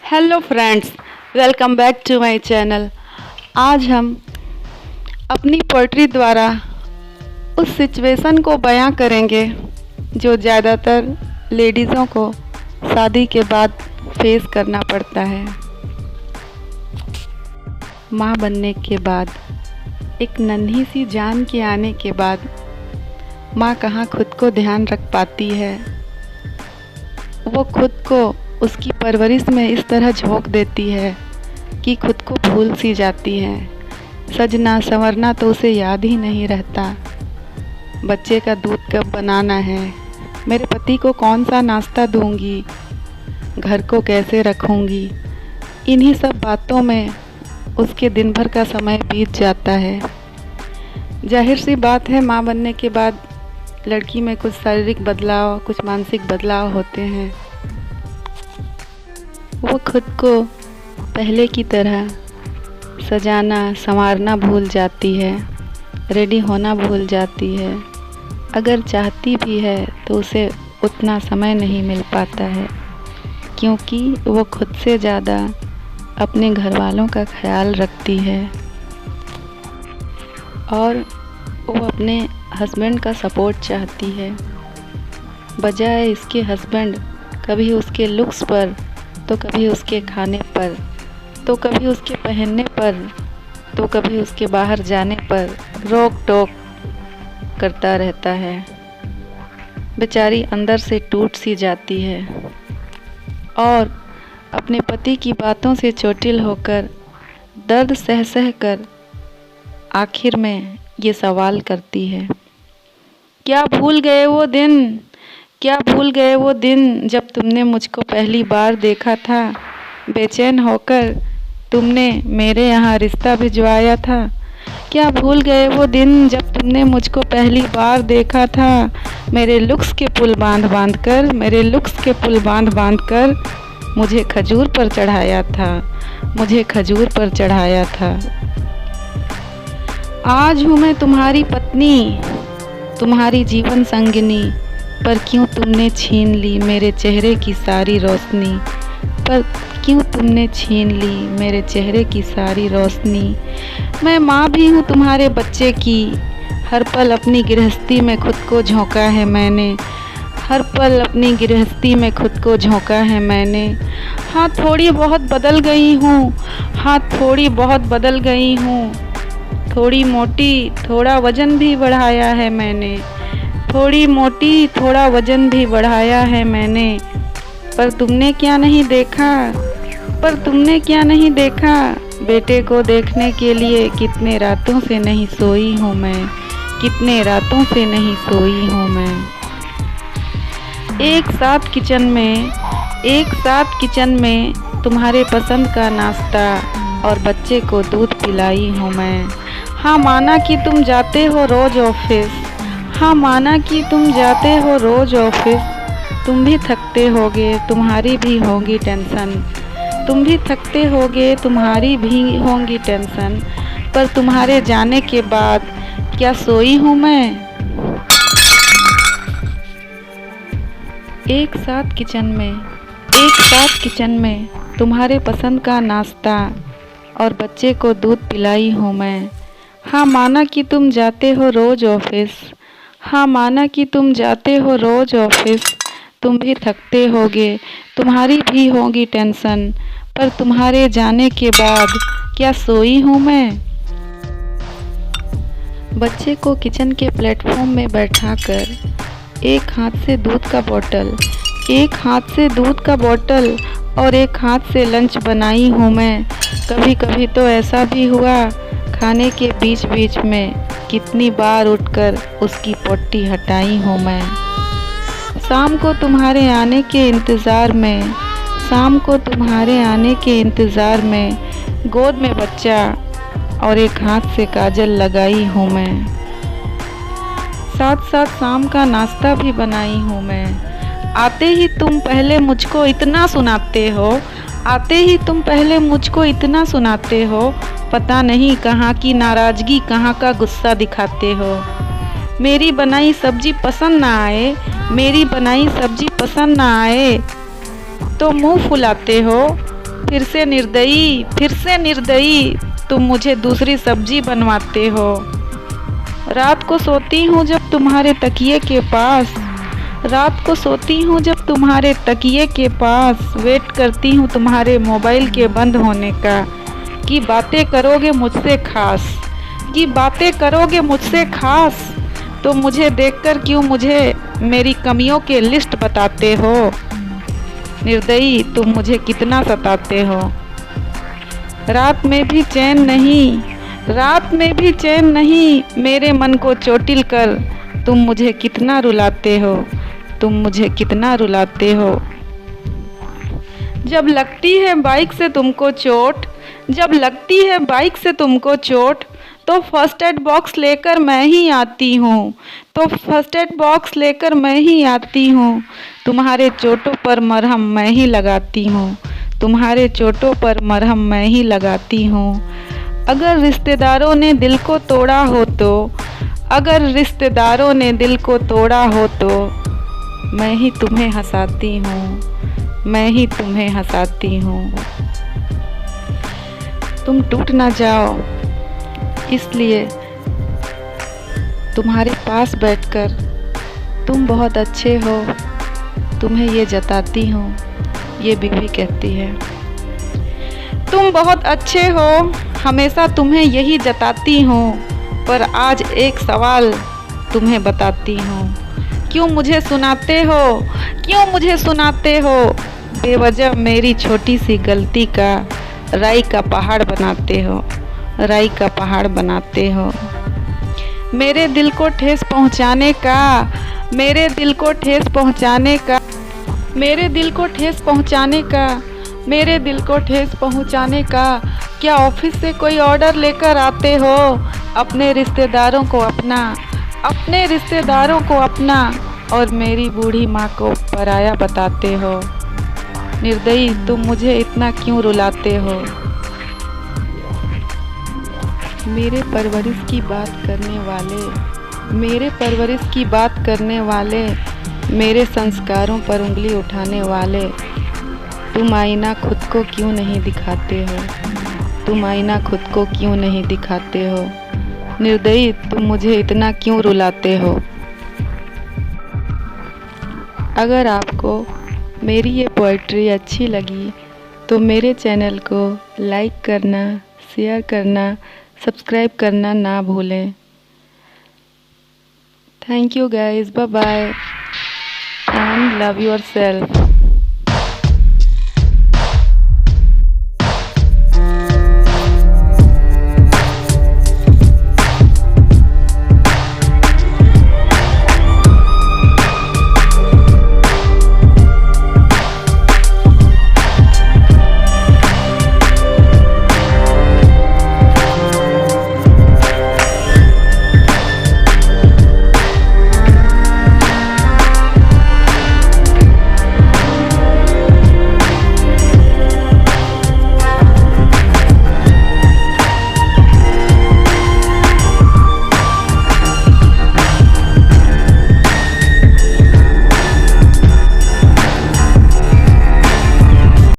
Hello friends, welcome back to my channel. आज हम अपनी पोइट्री द्वारा उस सिचुएशन को बयां करेंगे जो ज़्यादातर लेडीज़ों को शादी के बाद फेस करना पड़ता है। माँ बनने के बाद, एक नन्ही सी जान के आने के बाद माँ कहाँ खुद को ध्यान रख पाती है। वो खुद को उसकी परवरिश में इस तरह झोंक देती है कि खुद को भूल सी जाती है। सजना संवरना तो उसे याद ही नहीं रहता। बच्चे का दूध कब बनाना है, मेरे पति को कौन सा नाश्ता दूंगी, घर को कैसे रखूंगी, इन्हीं सब बातों में उसके दिन भर का समय बीत जाता है। जाहिर सी बात है, माँ बनने के बाद लड़की में कुछ शारीरिक बदलाव, कुछ मानसिक बदलाव होते हैं। वो खुद को पहले की तरह सजाना संवारना भूल जाती है, रेडी होना भूल जाती है। अगर चाहती भी है तो उसे उतना समय नहीं मिल पाता है, क्योंकि वो खुद से ज़्यादा अपने घर वालों का ख्याल रखती है और वो अपने हस्बैंड का सपोर्ट चाहती है। बजाय इसके हस्बैंड कभी उसके लुक्स पर, तो कभी उसके खाने पर, तो कभी उसके पहनने पर, तो कभी उसके बाहर जाने पर रोक टोक करता रहता है। बेचारी अंदर से टूट सी जाती है और अपने पति की बातों से चोटिल होकर दर्द सह सह कर आखिर में ये सवाल करती है, क्या भूल गए वो दिन, क्या भूल गए वो दिन जब तुमने मुझको पहली बार देखा था। बेचैन होकर तुमने मेरे यहाँ रिश्ता भिजवाया था। क्या भूल गए वो दिन जब तुमने मुझको पहली बार देखा था। मेरे लुक्स के पुल बांध बांध कर, मेरे लुक्स के पुल बांध बांध कर मुझे खजूर पर चढ़ाया था, मुझे खजूर पर चढ़ाया था। आज हूँ मैं तुम्हारी पत्नी, तुम्हारी जीवन संगिनी, पर क्यों तुमने छीन ली मेरे चेहरे की सारी रोशनी, पर क्यों तुमने छीन ली मेरे चेहरे की सारी रोशनी। मैं माँ भी हूँ तुम्हारे बच्चे की, हर पल अपनी गृहस्थी में खुद को झोंका है मैंने, हर पल अपनी गृहस्थी में खुद को झोंका है मैंने। हाँ थोड़ी बहुत बदल गई हूँ, हाँ थोड़ी बहुत बदल गई हूँ, थोड़ी मोटी थोड़ा वज़न भी बढ़ाया है मैंने, थोड़ी मोटी थोड़ा वज़न भी बढ़ाया है मैंने। पर तुमने क्या नहीं देखा, पर तुमने क्या नहीं देखा, बेटे को देखने के लिए कितने रातों से नहीं सोई हूँ मैं, कितने रातों से नहीं सोई हूँ मैं। एक साथ किचन में तुम्हारे पसंद का नाश्ता और बच्चे को दूध पिलाई हूँ मैं। हाँ माना कि तुम जाते हो रोज़ ऑफिस, हाँ माना कि तुम जाते हो रोज़ ऑफिस, तुम भी थकते होगे, तुम्हारी भी होगी टेंशन, तुम भी थकते होगे, तुम्हारी भी होंगी टेंशन। पर तुम्हारे जाने के बाद क्या सोई हूँ मैं। एक साथ किचन में तुम्हारे पसंद का नाश्ता और बच्चे को दूध पिलाई हूँ मैं। हाँ माना कि तुम जाते हो रोज़ ऑफिस, हाँ माना कि तुम जाते हो रोज़ ऑफिस, तुम भी थकते होगे, तुम्हारी भी होगी टेंशन। पर तुम्हारे जाने के बाद क्या सोई हूँ मैं। बच्चे को किचन के प्लेटफॉर्म में बैठाकर एक हाथ से दूध का बोतल, एक हाथ से दूध का बोतल और एक हाथ से लंच बनाई हूँ मैं। कभी कभी तो ऐसा भी हुआ, खाने के बीच बीच में कितनी बार उठकर उसकी पट्टी हटाई हूँ मैं। शाम को तुम्हारे आने के इंतज़ार में, शाम को तुम्हारे आने के इंतज़ार में गोद में बच्चा और एक हाथ से काजल लगाई हूँ मैं। साथ साथ शाम का नाश्ता भी बनाई हूँ मैं। आते ही तुम पहले मुझको इतना सुनाते हो, आते ही तुम पहले मुझको इतना सुनाते हो, पता नहीं कहाँ की नाराज़गी कहाँ का गुस्सा दिखाते हो। मेरी बनाई सब्जी पसंद ना आए, मेरी बनाई सब्जी पसंद ना आए तो मुंह फुलाते हो, फिर से निर्दयी तुम मुझे दूसरी सब्जी बनवाते हो। रात को सोती हूँ जब तुम्हारे तकिए के पास, रात को सोती हूँ जब तुम्हारे तकिए के पास, वेट करती हूँ तुम्हारे मोबाइल के बंद होने का, कि बातें करोगे मुझसे खास, कि बातें करोगे मुझसे खास। तो मुझे देखकर क्यों मुझे मेरी कमियों के लिस्ट बताते हो। निर्दयी तुम मुझे कितना सताते हो। रात में भी चैन नहीं, रात में भी चैन नहीं, मेरे मन को चोटिल कर तुम मुझे कितना रुलाते हो, तुम मुझे कितना रुलाते हो। जब लगती है बाइक से तुमको चोट, जब लगती है बाइक से तुमको चोट, तो फर्स्ट एड बॉक्स लेकर मैं ही आती हूँ, तो फर्स्ट एड बॉक्स लेकर मैं ही आती हूँ। तुम्हारे चोटों पर मरहम मैं ही लगाती हूँ, तुम्हारे चोटों पर मरहम मैं ही लगाती हूँ। अगर रिश्तेदारों ने दिल को तोड़ा हो तो, अगर रिश्तेदारों ने दिल को तोड़ा हो तो, मैं ही तुम्हें हंसाती हूँ, मैं ही तुम्हें हंसाती हूँ। तुम टूट ना जाओ इसलिए तुम्हारे पास बैठकर तुम बहुत अच्छे हो, तुम्हें ये जताती हूँ, ये बीवी कहती है। तुम बहुत अच्छे हो, हमेशा तुम्हें यही जताती हूँ, पर आज एक सवाल तुम्हें बताती हूँ। क्यों मुझे सुनाते हो, क्यों मुझे सुनाते हो, बेवजह मेरी छोटी सी गलती का राई का पहाड़ बनाते हो, राई का पहाड़ बनाते हो। मेरे दिल को ठेस पहुंचाने का, मेरे दिल को ठेस पहुंचाने का, मेरे दिल को ठेस पहुंचाने का, मेरे दिल को ठेस पहुंचाने का, क्या ऑफिस से कोई ऑर्डर लेकर आते हो। अपने रिश्तेदारों को अपना, अपने रिश्तेदारों को अपना, और मेरी बूढ़ी माँ को पराया बताते हो। निर्दयी तुम मुझे इतना क्यों रुलाते हो। मेरे परवरिश की बात करने वाले, मेरे परवरिश की बात करने वाले, मेरे संस्कारों पर उंगली उठाने वाले, तुम आईना खुद को क्यों नहीं दिखाते हो, तुम आईना खुद को क्यों नहीं दिखाते हो। निर्दयी तुम मुझे इतना क्यों रुलाते हो। अगर आपको मेरी ये पोइट्री अच्छी लगी तो मेरे चैनल को लाइक करना, शेयर करना, सब्सक्राइब करना ना भूलें। Thank you guys, bye bye and love yourself.